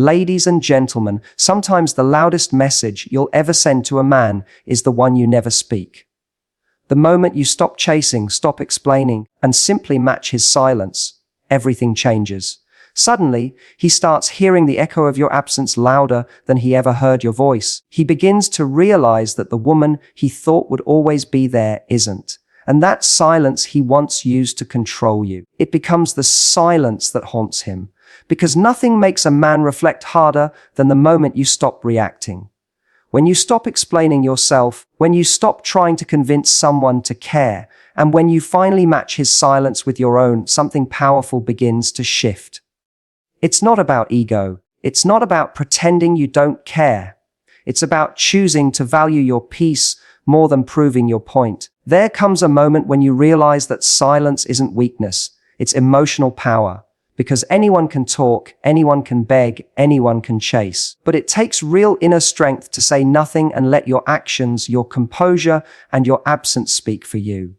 Ladies and gentlemen, sometimes the loudest message you'll ever send to a man is the one you never speak. The moment you stop chasing, stop explaining, and simply match his silence, everything changes. Suddenly, he starts hearing the echo of your absence louder than he ever heard your voice. He begins to realize that the woman he thought would always be there isn't. And that silence he once used to control you. It becomes the silence that haunts him. Because nothing makes a man reflect harder than the moment you stop reacting. When you stop explaining yourself, when you stop trying to convince someone to care, and when you finally match his silence with your own, something powerful begins to shift. It's not about ego. It's not about pretending you don't care. It's about choosing to value your peace more than proving your point. There comes a moment when you realize that silence isn't weakness, it's emotional power. Because anyone can talk, anyone can beg, anyone can chase. But it takes real inner strength to say nothing and let your actions, your composure, and your absence speak for you.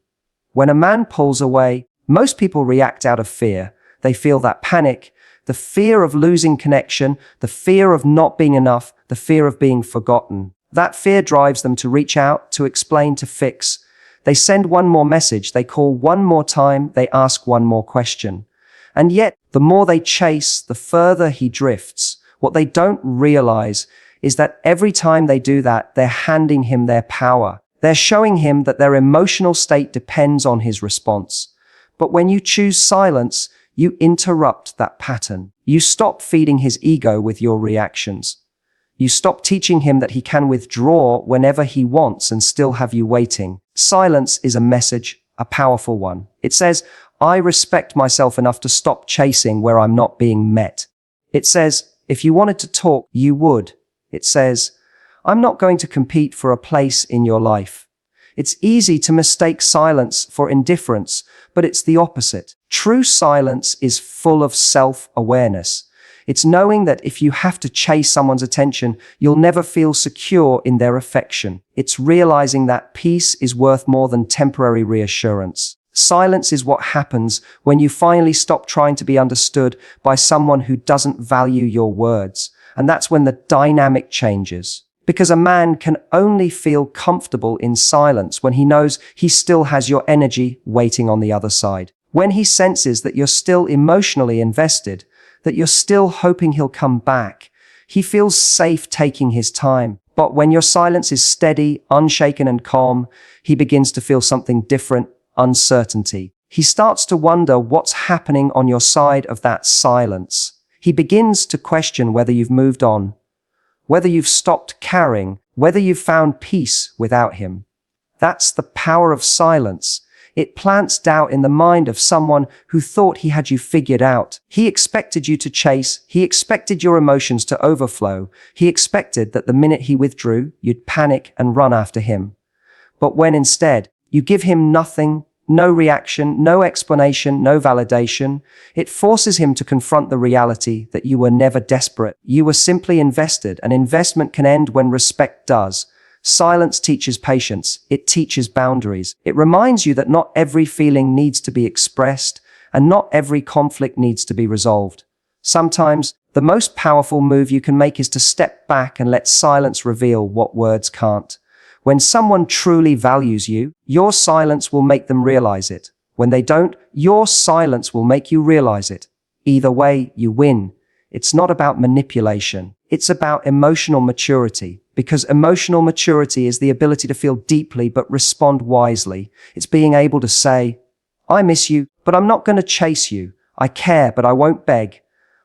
When a man pulls away, most people react out of fear. They feel that panic, the fear of losing connection, the fear of not being enough, the fear of being forgotten. That fear drives them to reach out, to explain, to fix. They send one more message, they call one more time, they ask one more question. And yet, the more they chase, the further he drifts. What they don't realize is that every time they do that, they're handing him their power. They're showing him that their emotional state depends on his response. But when you choose silence, you interrupt that pattern. You stop feeding his ego with your reactions. You stop teaching him that he can withdraw whenever he wants and still have you waiting. Silence is a message, a powerful one. It says, I respect myself enough to stop chasing where I'm not being met. It says, if you wanted to talk, you would. It says, I'm not going to compete for a place in your life. It's easy to mistake silence for indifference, but it's the opposite. True silence is full of self-awareness. It's knowing that if you have to chase someone's attention, you'll never feel secure in their affection. It's realizing that peace is worth more than temporary reassurance. Silence is what happens when you finally stop trying to be understood by someone who doesn't value your words. And that's when the dynamic changes. Because a man can only feel comfortable in silence when he knows he still has your energy waiting on the other side. When he senses that you're still emotionally invested, that you're still hoping he'll come back, he feels safe taking his time. But when your silence is steady, unshaken and calm, he begins to feel something different. Uncertainty. He starts to wonder what's happening on your side of that silence. He begins to question whether you've moved on, whether you've stopped caring, whether you've found peace without him. That's the power of silence. It plants doubt in the mind of someone who thought he had you figured out. He expected you to chase. He expected your emotions to overflow. He expected that the minute he withdrew, you'd panic and run after him. But when instead, you give him nothing, no reaction, no explanation, no validation, it forces him to confront the reality that you were never desperate. You were simply invested. An investment can end when respect does. Silence teaches patience. It teaches boundaries. It reminds you that not every feeling needs to be expressed, and not every conflict needs to be resolved. Sometimes, the most powerful move you can make is to step back and let silence reveal what words can't. When someone truly values you, your silence will make them realize it. When they don't, your silence will make you realize it. Either way, you win. It's not about manipulation. It's about emotional maturity. Because emotional maturity is the ability to feel deeply but respond wisely. It's being able to say, I miss you, but I'm not going to chase you. I care, but I won't beg.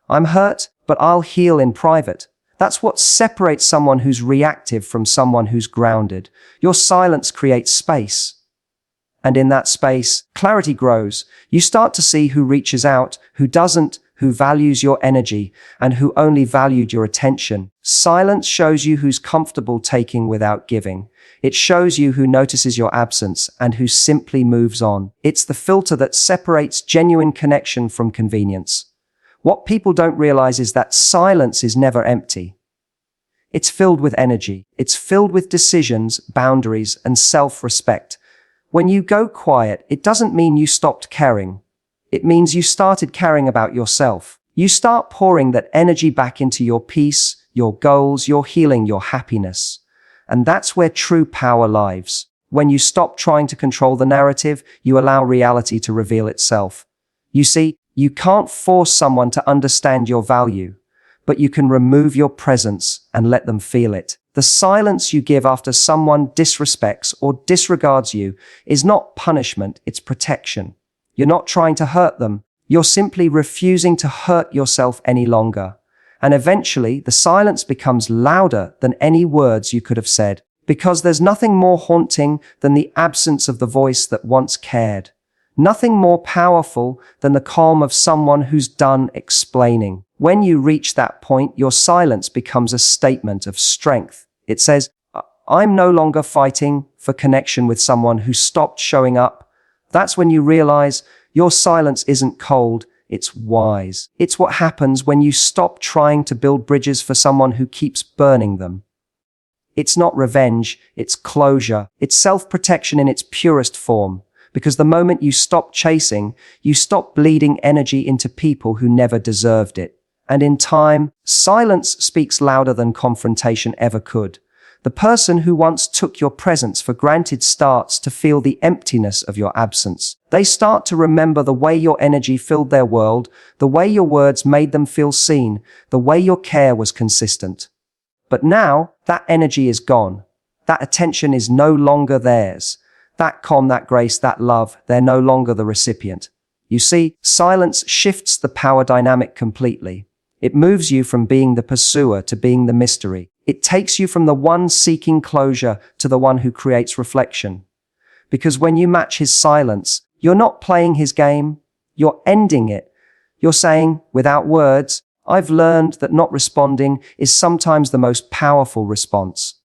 I'm hurt, but I'll heal in private. That's what separates someone who's reactive from someone who's grounded. Your silence creates space. And in that space, clarity grows. You start to see who reaches out, who doesn't, who values your energy, and who only valued your attention. Silence shows you who's comfortable taking without giving. It shows you who notices your absence and who simply moves on. It's the filter that separates genuine connection from convenience. What people don't realize is that silence is never empty. It's filled with energy. It's filled with decisions, boundaries, and self-respect. When you go quiet, it doesn't mean you stopped caring. It means you started caring about yourself. You start pouring that energy back into your peace, your goals, your healing, your happiness. And that's where true power lies. When you stop trying to control the narrative, you allow reality to reveal itself. You see, you can't force someone to understand your value, but you can remove your presence and let them feel it. The silence you give after someone disrespects or disregards you is not punishment, it's protection. You're not trying to hurt them. You're simply refusing to hurt yourself any longer. And eventually, the silence becomes louder than any words you could have said, because there's nothing more haunting than the absence of the voice that once cared. Nothing more powerful than the calm of someone who's done explaining. When you reach that point, your silence becomes a statement of strength. It says, I'm no longer fighting for connection with someone who stopped showing up. That's when you realize your silence isn't cold, it's wise. It's what happens when you stop trying to build bridges for someone who keeps burning them. It's not revenge, it's closure. It's self-protection in its purest form. Because the moment you stop chasing, you stop bleeding energy into people who never deserved it. And in time, silence speaks louder than confrontation ever could. The person who once took your presence for granted starts to feel the emptiness of your absence. They start to remember the way your energy filled their world, the way your words made them feel seen, the way your care was consistent. But now, that energy is gone. That attention is no longer theirs. That calm, that grace, that love, they're no longer the recipient. You see, silence shifts the power dynamic completely. It moves you from being the pursuer to being the mystery. It takes you from the one seeking closure to the one who creates reflection. Because when you match his silence, you're not playing his game, you're ending it. You're saying, without words, I've learned that not responding is sometimes the most powerful response.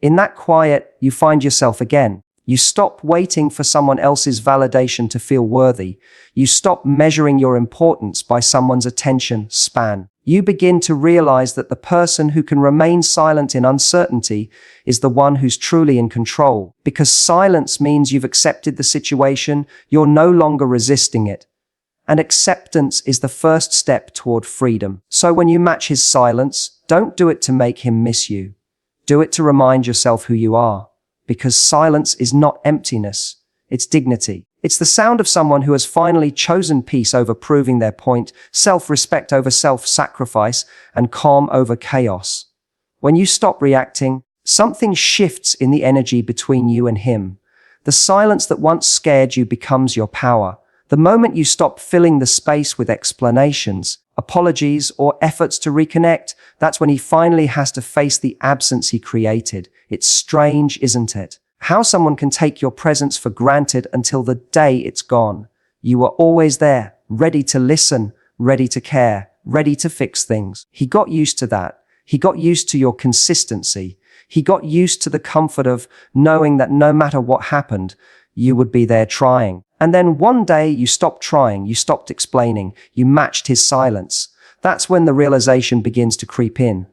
In that quiet, you find yourself again. You stop waiting for someone else's validation to feel worthy. You stop measuring your importance by someone's attention span. You begin to realize that the person who can remain silent in uncertainty is the one who's truly in control. Because silence means you've accepted the situation, you're no longer resisting it. And acceptance is the first step toward freedom. So when you match his silence, don't do it to make him miss you. Do it to remind yourself who you are. Because silence is not emptiness, it's dignity. It's the sound of someone who has finally chosen peace over proving their point, self-respect over self-sacrifice, and calm over chaos. When you stop reacting, something shifts in the energy between you and him. The silence that once scared you becomes your power. The moment you stop filling the space with explanations, apologies, or efforts to reconnect, that's when he finally has to face the absence he created. It's strange, isn't it? How someone can take your presence for granted until the day it's gone. You were always there, ready to listen, ready to care, ready to fix things. He got used to that. He got used to your consistency. He got used to the comfort of knowing that no matter what happened, you would be there trying. And then one day you stopped trying, you stopped explaining, you matched his silence. That's when the realization begins to creep in.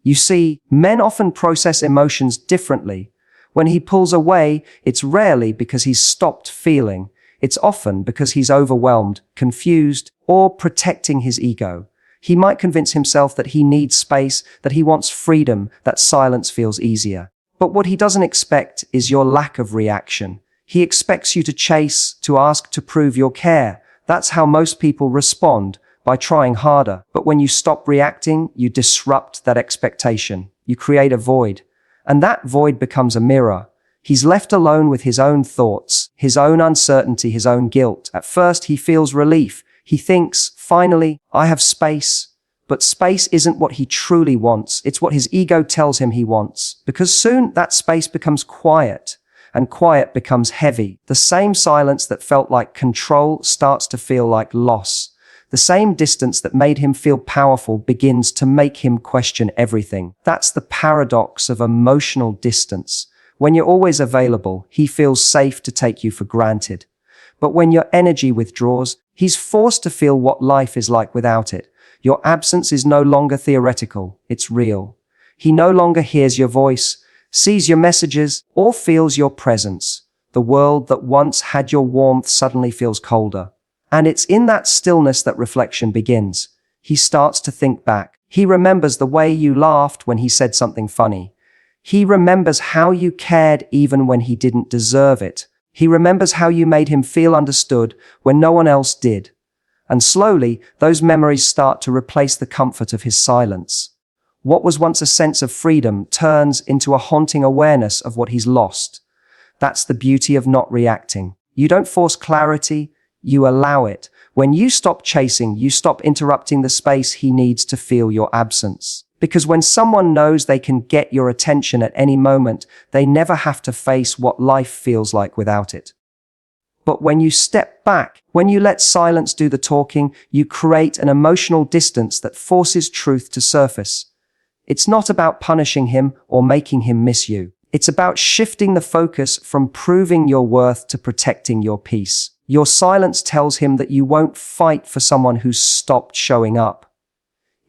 You see, men often process emotions differently. When he pulls away, it's rarely because he's stopped feeling. It's often because he's overwhelmed, confused, or protecting his ego. He might convince himself that he needs space, that he wants freedom, that silence feels easier. But what he doesn't expect is your lack of reaction. He expects you to chase, to ask, to prove your care. That's how most people respond, by trying harder. But when you stop reacting, you disrupt that expectation. You create a void. And that void becomes a mirror. He's left alone with his own thoughts, his own uncertainty, his own guilt. At first, he feels relief. He thinks, finally, I have space. But space isn't what he truly wants. It's what his ego tells him he wants. Because soon that space becomes quiet. And quiet becomes heavy. The same silence that felt like control starts to feel like loss. The same distance that made him feel powerful begins to make him question everything. That's the paradox of emotional distance. When you're always available, he feels safe to take you for granted. But when your energy withdraws, he's forced to feel what life is like without it. Your absence is no longer theoretical, it's real. He no longer hears your voice, sees your messages, or feels your presence. The world that once had your warmth suddenly feels colder. And it's in that stillness that reflection begins. He starts to think back. He remembers the way you laughed when he said something funny. He remembers how you cared even when he didn't deserve it. He remembers how you made him feel understood when no one else did. And slowly, those memories start to replace the comfort of his silence. What was once a sense of freedom turns into a haunting awareness of what he's lost. That's the beauty of not reacting. You don't force clarity, you allow it. When you stop chasing, you stop interrupting the space he needs to feel your absence. Because when someone knows they can get your attention at any moment, they never have to face what life feels like without it. But when you step back, when you let silence do the talking, you create an emotional distance that forces truth to surface. It's not about punishing him or making him miss you. It's about shifting the focus from proving your worth to protecting your peace. Your silence tells him that you won't fight for someone who's stopped showing up.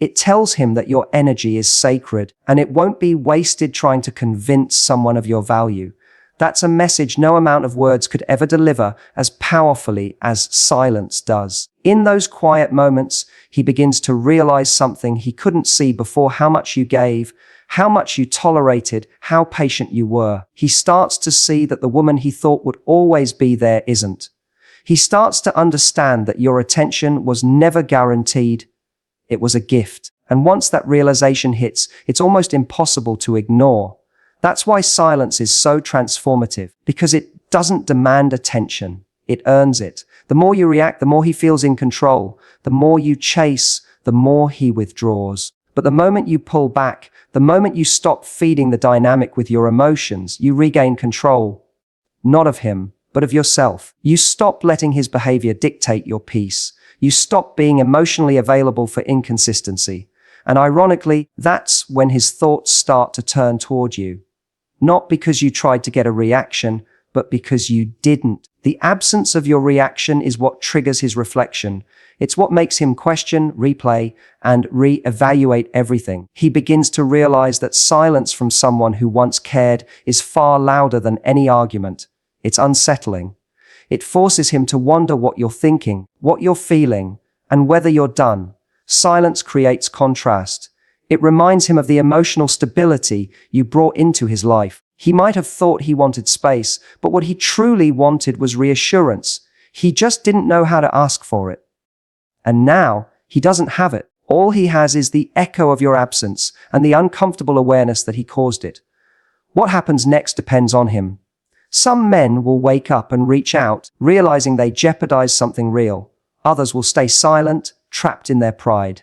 It tells him that your energy is sacred and it won't be wasted trying to convince someone of your value. That's a message no amount of words could ever deliver as powerfully as silence does. In those quiet moments, he begins to realize something he couldn't see before: how much you gave, how much you tolerated, how patient you were. He starts to see that the woman he thought would always be there isn't. He starts to understand that your attention was never guaranteed. It was a gift. And once that realization hits, it's almost impossible to ignore. That's why silence is so transformative, because it doesn't demand attention. It earns it. The more you react, the more he feels in control. The more you chase, the more he withdraws. But the moment you pull back, the moment you stop feeding the dynamic with your emotions, you regain control. Not of him, but of yourself. You stop letting his behavior dictate your peace. You stop being emotionally available for inconsistency. And ironically, that's when his thoughts start to turn toward you. Not because you tried to get a reaction, but because you didn't. The absence of your reaction is what triggers his reflection. It's what makes him question, replay, and re-evaluate everything. He begins to realize that silence from someone who once cared is far louder than any argument. It's unsettling. It forces him to wonder what you're thinking, what you're feeling, and whether you're done. Silence creates contrast. It reminds him of the emotional stability you brought into his life. He might have thought he wanted space, but what he truly wanted was reassurance. He just didn't know how to ask for it. And now, he doesn't have it. All he has is the echo of your absence and the uncomfortable awareness that he caused it. What happens next depends on him. Some men will wake up and reach out, realizing they jeopardize something real. Others will stay silent, trapped in their pride.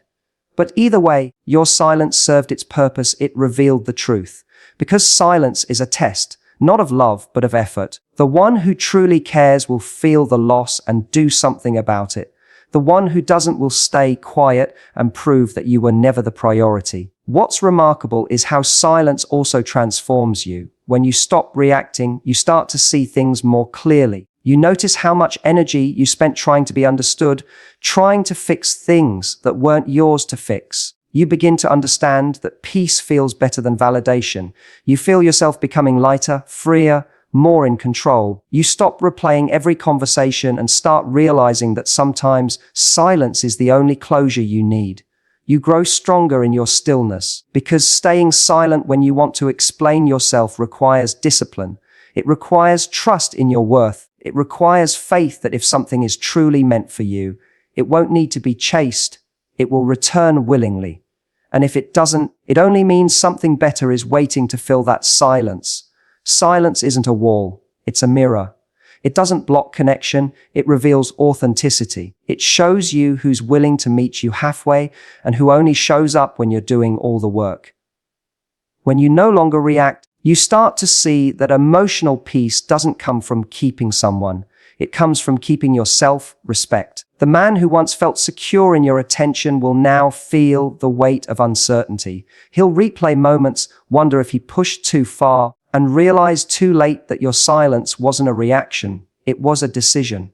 But either way, your silence served its purpose. It revealed the truth. Because silence is a test, not of love, but of effort. The one who truly cares will feel the loss and do something about it. The one who doesn't will stay quiet and prove that you were never the priority. What's remarkable is how silence also transforms you. When you stop reacting, you start to see things more clearly. You notice how much energy you spent trying to be understood, trying to fix things that weren't yours to fix. You begin to understand that peace feels better than validation. You feel yourself becoming lighter, freer, more in control. You stop replaying every conversation and start realizing that sometimes silence is the only closure you need. You grow stronger in your stillness, because staying silent when you want to explain yourself requires discipline. It requires trust in your worth. It requires faith that if something is truly meant for you, it won't need to be chased. It will return willingly. And if it doesn't, it only means something better is waiting to fill that silence. Silence isn't a wall, it's a mirror. It doesn't block connection, it reveals authenticity. It shows you who's willing to meet you halfway and who only shows up when you're doing all the work. When you no longer react, you start to see that emotional peace doesn't come from keeping someone. It comes from keeping your self-respect. The man who once felt secure in your attention will now feel the weight of uncertainty. He'll replay moments, wonder if he pushed too far, and realize too late that your silence wasn't a reaction, it was a decision.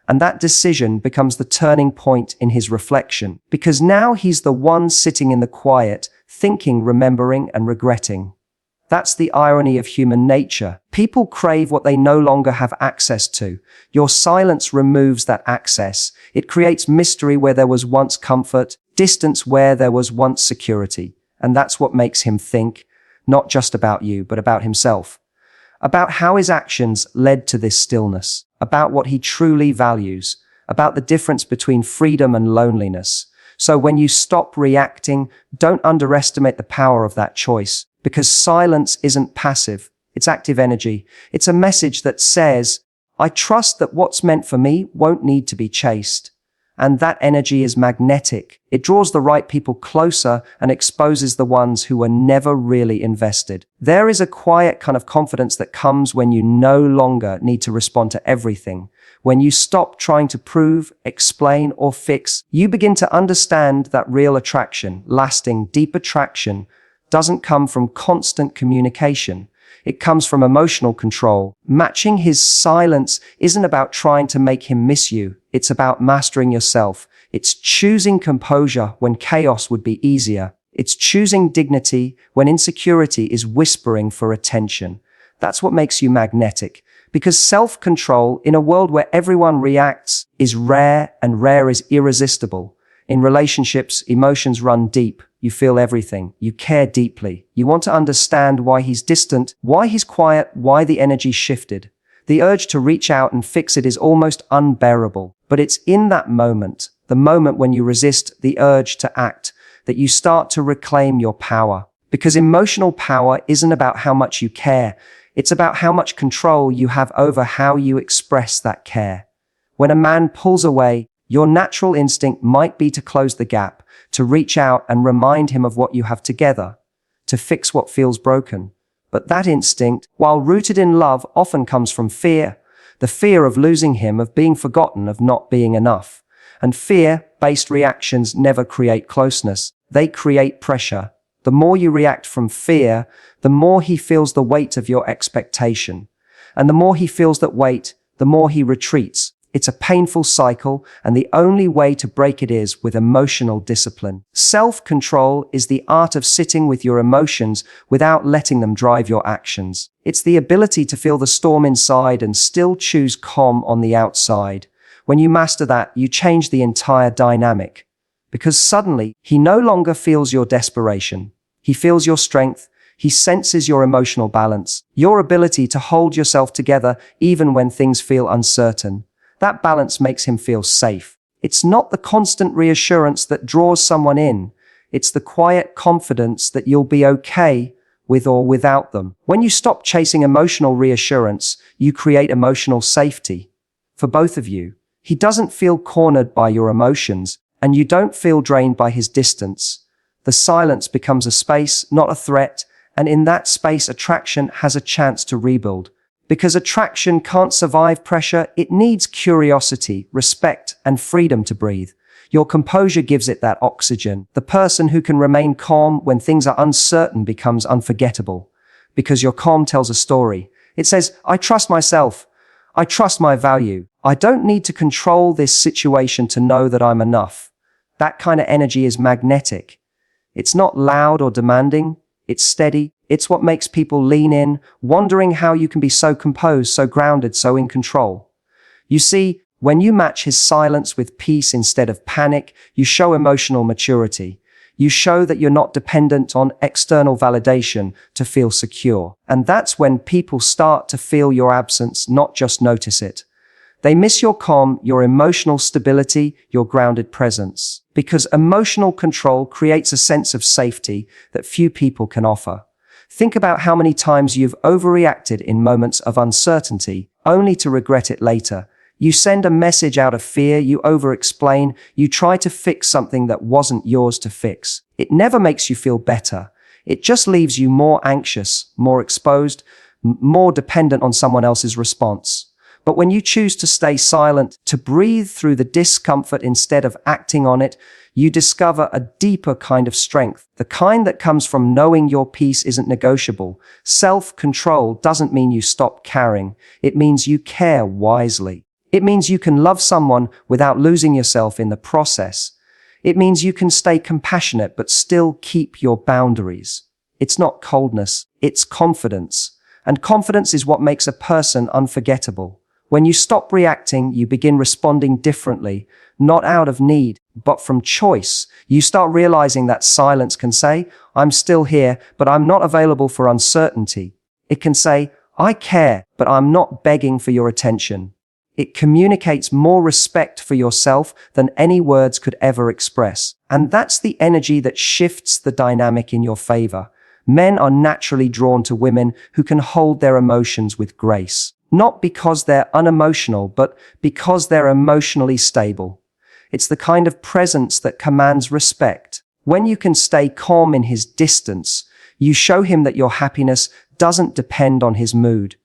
And that decision becomes the turning point in his reflection, because now he's the one sitting in the quiet, thinking, remembering, and regretting. That's the irony of human nature. People crave what they no longer have access to. Your silence removes that access. It creates mystery where there was once comfort, distance where there was once security. And that's what makes him think, not just about you, but about himself. About how his actions led to this stillness. About what he truly values. About the difference between freedom and loneliness. So when you stop reacting, don't underestimate the power of that choice. Because silence isn't passive, it's active energy. It's a message that says, I trust that what's meant for me won't need to be chased. And that energy is magnetic. It draws the right people closer and exposes the ones who were never really invested. There is a quiet kind of confidence that comes when you no longer need to respond to everything. When you stop trying to prove, explain, or fix, you begin to understand that real attraction, lasting, deep attraction, doesn't come from constant communication. It comes from emotional control. Matching his silence isn't about trying to make him miss you. It's about mastering yourself. It's choosing composure when chaos would be easier. It's choosing dignity when insecurity is whispering for attention. That's what makes you magnetic. Because self-control, in a world where everyone reacts, is rare, and rare is irresistible. In relationships, emotions run deep. You feel everything. You care deeply. You want to understand why he's distant, why he's quiet, why the energy shifted. The urge to reach out and fix it is almost unbearable. But it's in that moment, the moment when you resist the urge to act, that you start to reclaim your power. Because emotional power isn't about how much you care. It's about how much control you have over how you express that care. When a man pulls away, your natural instinct might be to close the gap, to reach out and remind him of what you have together, to fix what feels broken. But that instinct, while rooted in love, often comes from fear. The fear of losing him, of being forgotten, of not being enough. And fear-based reactions never create closeness. They create pressure. The more you react from fear, the more he feels the weight of your expectation. And the more he feels that weight, the more he retreats. It's a painful cycle, and the only way to break it is with emotional discipline. Self-control is the art of sitting with your emotions without letting them drive your actions. It's the ability to feel the storm inside and still choose calm on the outside. When you master that, you change the entire dynamic. Because suddenly, he no longer feels your desperation. He feels your strength. He senses your emotional balance, your ability to hold yourself together even when things feel uncertain. That balance makes him feel safe. It's not the constant reassurance that draws someone in. It's the quiet confidence that you'll be okay with or without them. When you stop chasing emotional reassurance, you create emotional safety. For both of you, he doesn't feel cornered by your emotions, and you don't feel drained by his distance. The silence becomes a space, not a threat, and in that space, attraction has a chance to rebuild. Because attraction can't survive pressure, it needs curiosity, respect, and freedom to breathe. Your composure gives it that oxygen. The person who can remain calm when things are uncertain becomes unforgettable. Because your calm tells a story. It says, I trust myself. I trust my value. I don't need to control this situation to know that I'm enough. That kind of energy is magnetic. It's not loud or demanding. It's steady. It's what makes people lean in, wondering how you can be so composed, so grounded, so in control. You see, when you match his silence with peace instead of panic, you show emotional maturity. You show that you're not dependent on external validation to feel secure. And that's when people start to feel your absence, not just notice it. They miss your calm, your emotional stability, your grounded presence. Because emotional control creates a sense of safety that few people can offer. Think about how many times you've overreacted in moments of uncertainty, only to regret it later. You send a message out of fear, you over-explain, you try to fix something that wasn't yours to fix. It never makes you feel better. It just leaves you more anxious, more exposed, more dependent on someone else's response. But when you choose to stay silent, to breathe through the discomfort instead of acting on it, you discover a deeper kind of strength, the kind that comes from knowing your peace isn't negotiable. Self-control doesn't mean you stop caring. It means you care wisely. It means you can love someone without losing yourself in the process. It means you can stay compassionate but still keep your boundaries. It's not coldness. it's confidence. And confidence is what makes a person unforgettable. When you stop reacting, you begin responding differently, not out of need, but from choice. You start realizing that silence can say, I'm still here, but I'm not available for uncertainty. It can say, I care, but I'm not begging for your attention. It communicates more respect for yourself than any words could ever express. And that's the energy that shifts the dynamic in your favor. Men are naturally drawn to women who can hold their emotions with grace. Not because they're unemotional, but because they're emotionally stable. It's the kind of presence that commands respect. When you can stay calm in his distance, you show him that your happiness doesn't depend on his mood.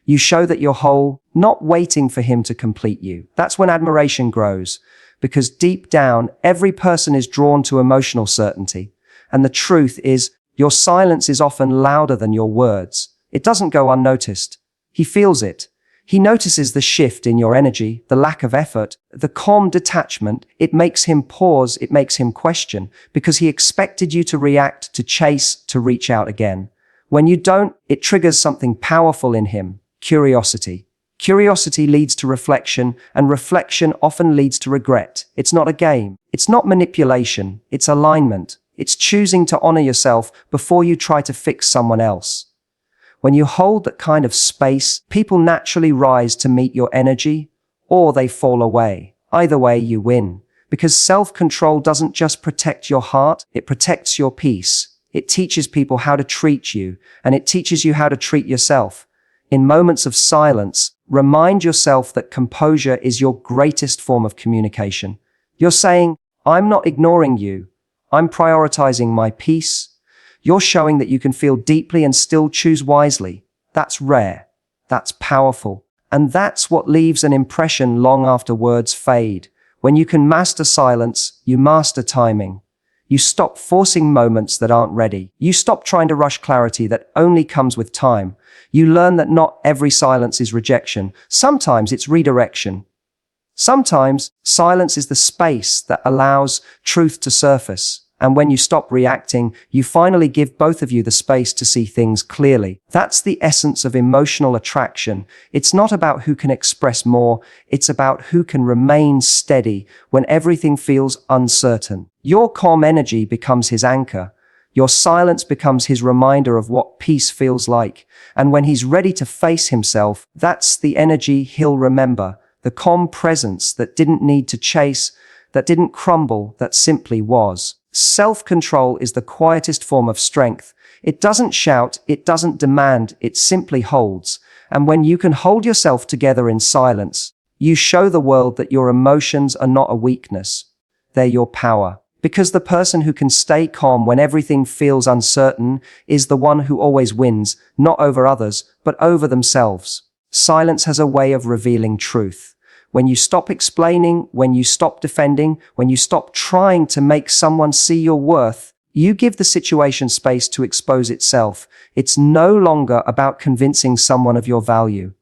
You show that you're whole, not waiting for him to complete you. That's when admiration grows, because deep down, every person is drawn to emotional certainty. And the truth is, your silence is often louder than your words. It doesn't go unnoticed. He feels it. He notices the shift in your energy, the lack of effort, the calm detachment. It makes him pause, it makes him question, because he expected you to react, to chase, to reach out again. When you don't, it triggers something powerful in him. Curiosity. Curiosity leads to reflection, and reflection often leads to regret. It's not a game. It's not manipulation. It's alignment. It's choosing to honor yourself before you try to fix someone else. When you hold that kind of space, people naturally rise to meet your energy, or they fall away. Either way, you win. Because self-control doesn't just protect your heart, it protects your peace. It teaches people how to treat you, and it teaches you how to treat yourself. In moments of silence, remind yourself that composure is your greatest form of communication. You're saying, I'm not ignoring you. I'm prioritizing my peace. You're showing that you can feel deeply and still choose wisely. That's rare. That's powerful. And that's what leaves an impression long after words fade. When you can master silence, you master timing. You stop forcing moments that aren't ready. You stop trying to rush clarity that only comes with time. You learn that not every silence is rejection. Sometimes it's redirection. Sometimes silence is the space that allows truth to surface. And when you stop reacting, you finally give both of you the space to see things clearly. That's the essence of emotional attraction. It's not about who can express more. It's about who can remain steady when everything feels uncertain. Your calm energy becomes his anchor. Your silence becomes his reminder of what peace feels like. And when he's ready to face himself, that's the energy he'll remember. The calm presence that didn't need to chase, that didn't crumble, that simply was. Self-control is the quietest form of strength. It doesn't shout, it doesn't demand, it simply holds. And when you can hold yourself together in silence, you show the world that your emotions are not a weakness. They're your power. Because the person who can stay calm when everything feels uncertain is the one who always wins, not over others, but over themselves. Silence has a way of revealing truth. When you stop explaining, when you stop defending, when you stop trying to make someone see your worth, you give the situation space to expose itself. It's no longer about convincing someone of your value.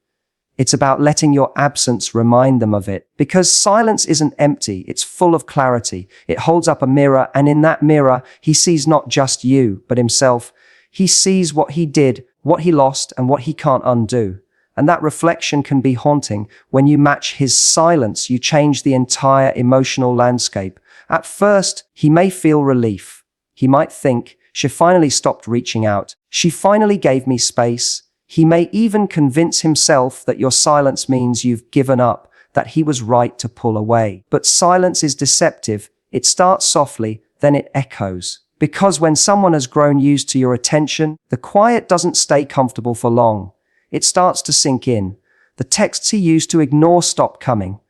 It's about letting your absence remind them of it. Because silence isn't empty, it's full of clarity. It holds up a mirror, and in that mirror, he sees not just you, but himself. He sees what he did, what he lost, and what he can't undo. And that reflection can be haunting. When you match his silence, you change the entire emotional landscape. At first, he may feel relief. He might think, she finally stopped reaching out. She finally gave me space. He may even convince himself that your silence means you've given up, that he was right to pull away. But silence is deceptive. It starts softly, then it echoes. Because when someone has grown used to your attention, the quiet doesn't stay comfortable for long. It starts to sink in. The texts he used to ignore stop coming.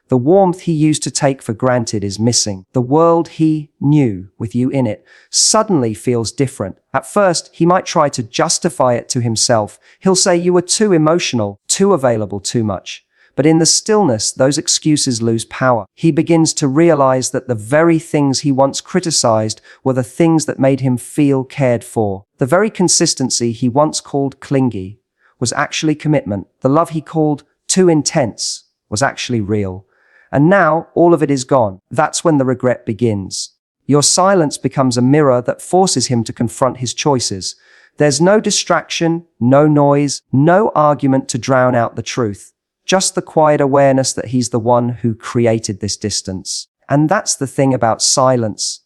The warmth he used to take for granted is missing. The world he knew, with you in it, suddenly feels different. At first, he might try to justify it to himself. He'll say you were too emotional, too available, too much. But in the stillness, those excuses lose power. He begins to realize that the very things he once criticized were the things that made him feel cared for. The very consistency he once called clingy was actually commitment. The love he called too intense was actually real. And now all of it is gone. That's when the regret begins. Your silence becomes a mirror that forces him to confront his choices. There's no distraction, no noise, no argument to drown out the truth. Just the quiet awareness that he's the one who created this distance. And that's the thing about silence.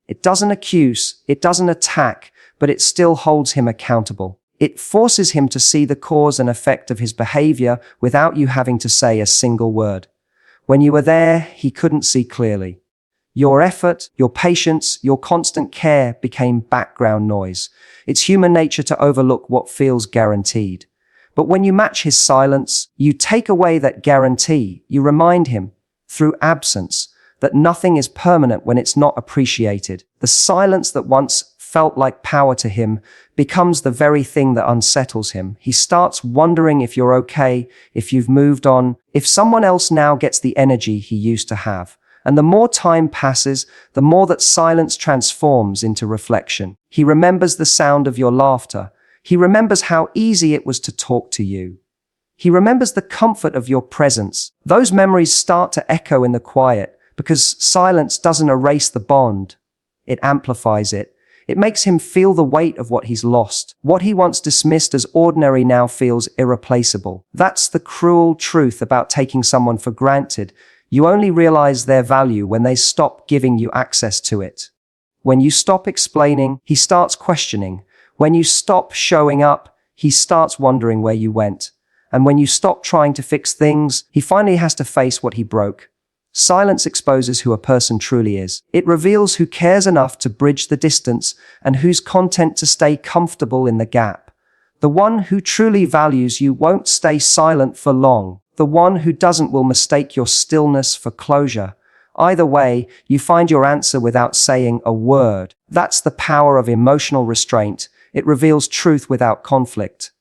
It doesn't accuse, it doesn't attack, but it still holds him accountable. It forces him to see the cause and effect of his behavior without you having to say a single word. When you were there, he couldn't see clearly. Your effort, your patience, your constant care became background noise. It's human nature to overlook what feels guaranteed. But when you match his silence, you take away that guarantee. You remind him, through absence, that nothing is permanent when it's not appreciated. The silence that once felt like power to him becomes the very thing that unsettles him. He starts wondering if you're okay, if you've moved on, if someone else now gets the energy he used to have. And the more time passes, the more that silence transforms into reflection. He remembers the sound of your laughter. He remembers how easy it was to talk to you. He remembers the comfort of your presence. Those memories start to echo in the quiet because silence doesn't erase the bond. It amplifies it. It makes him feel the weight of what he's lost. What he once dismissed as ordinary now feels irreplaceable. That's the cruel truth about taking someone for granted. You only realize their value when they stop giving you access to it. When you stop explaining, he starts questioning. When you stop showing up, he starts wondering where you went. And when you stop trying to fix things, he finally has to face what he broke. Silence exposes who a person truly is. It reveals who cares enough to bridge the distance and who's content to stay comfortable in the gap. The one who truly values you won't stay silent for long. The one who doesn't will mistake your stillness for closure. Either way, you find your answer without saying a word. That's the power of emotional restraint. It reveals truth without conflict.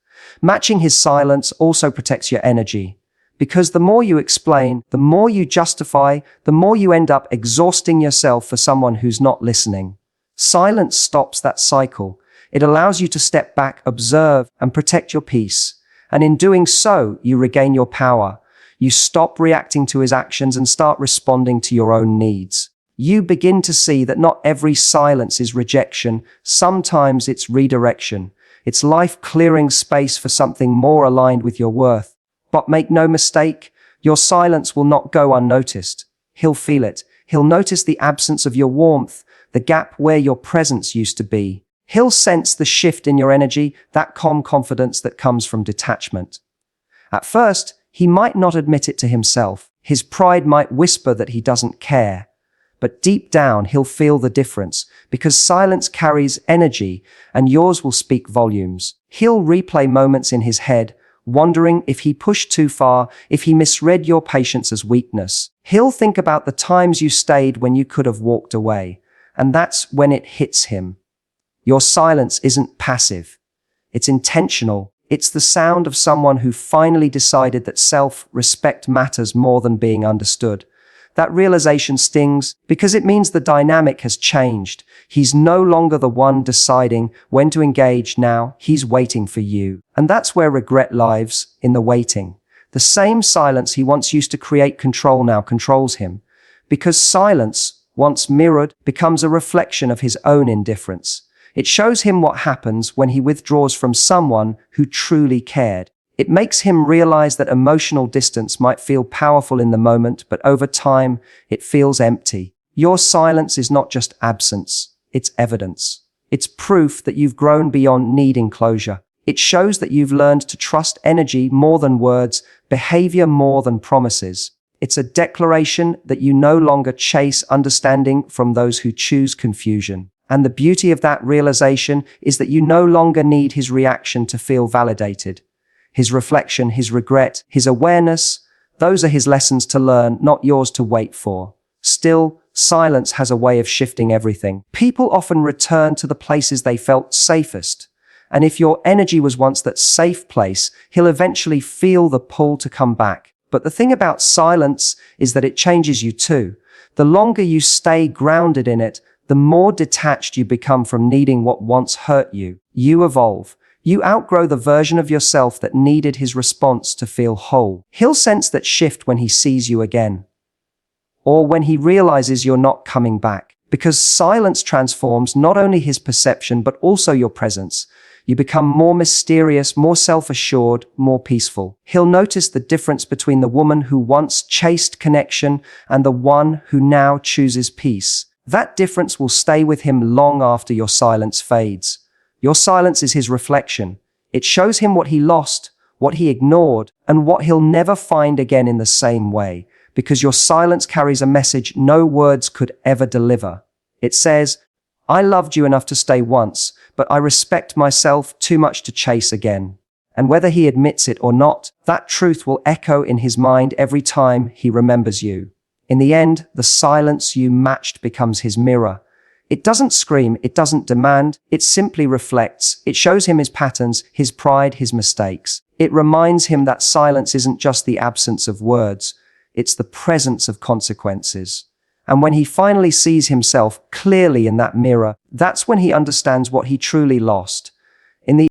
Matching his silence also protects your energy. Because the more you explain, the more you justify, the more you end up exhausting yourself for someone who's not listening. Silence stops that cycle. It allows you to step back, observe, and protect your peace. And in doing so, you regain your power. You stop reacting to his actions and start responding to your own needs. You begin to see that not every silence is rejection. Sometimes it's redirection. It's life clearing space for something more aligned with your worth. But make no mistake, your silence will not go unnoticed. He'll feel it. He'll notice the absence of your warmth, the gap where your presence used to be. He'll sense the shift in your energy, that calm confidence that comes from detachment. At first, he might not admit it to himself. His pride might whisper that he doesn't care. But deep down, he'll feel the difference, because silence carries energy, and yours will speak volumes. He'll replay moments in his head, wondering if he pushed too far, if he misread your patience as weakness. He'll think about the times you stayed when you could have walked away, and that's when it hits him. Your silence isn't passive. It's intentional. It's the sound of someone who finally decided that self-respect matters more than being understood. That realization stings because it means the dynamic has changed. He's no longer the one deciding when to engage now. He's waiting for you. And that's where regret lives, in the waiting. The same silence he once used to create control now controls him. Because silence, once mirrored, becomes a reflection of his own indifference. It shows him what happens when he withdraws from someone who truly cared. It makes him realize that emotional distance might feel powerful in the moment, but over time, it feels empty. Your silence is not just absence, it's evidence. It's proof that you've grown beyond needing closure. It shows that you've learned to trust energy more than words, behavior more than promises. It's a declaration that you no longer chase understanding from those who choose confusion. And the beauty of that realization is that you no longer need his reaction to feel validated. His reflection, his regret, his awareness, those are his lessons to learn, not yours to wait for. Still, silence has a way of shifting everything. People often return to the places they felt safest. And if your energy was once that safe place, he'll eventually feel the pull to come back. But the thing about silence is that it changes you too. The longer you stay grounded in it, the more detached you become from needing what once hurt you. You evolve. You outgrow the version of yourself that needed his response to feel whole. He'll sense that shift when he sees you again. Or when he realizes you're not coming back. Because silence transforms not only his perception but also your presence. You become more mysterious, more self-assured, more peaceful. He'll notice the difference between the woman who once chased connection and the one who now chooses peace. That difference will stay with him long after your silence fades. Your silence is his reflection. It shows him what he lost, what he ignored, and what he'll never find again in the same way, because your silence carries a message no words could ever deliver. It says, "I loved you enough to stay once, but I respect myself too much to chase again." And whether he admits it or not, that truth will echo in his mind every time he remembers you. In the end, the silence you matched becomes his mirror. It doesn't scream, it doesn't demand, it simply reflects. It shows him his patterns, his pride, his mistakes. It reminds him that silence isn't just the absence of words, it's the presence of consequences. And when he finally sees himself clearly in that mirror, that's when he understands what he truly lost. In the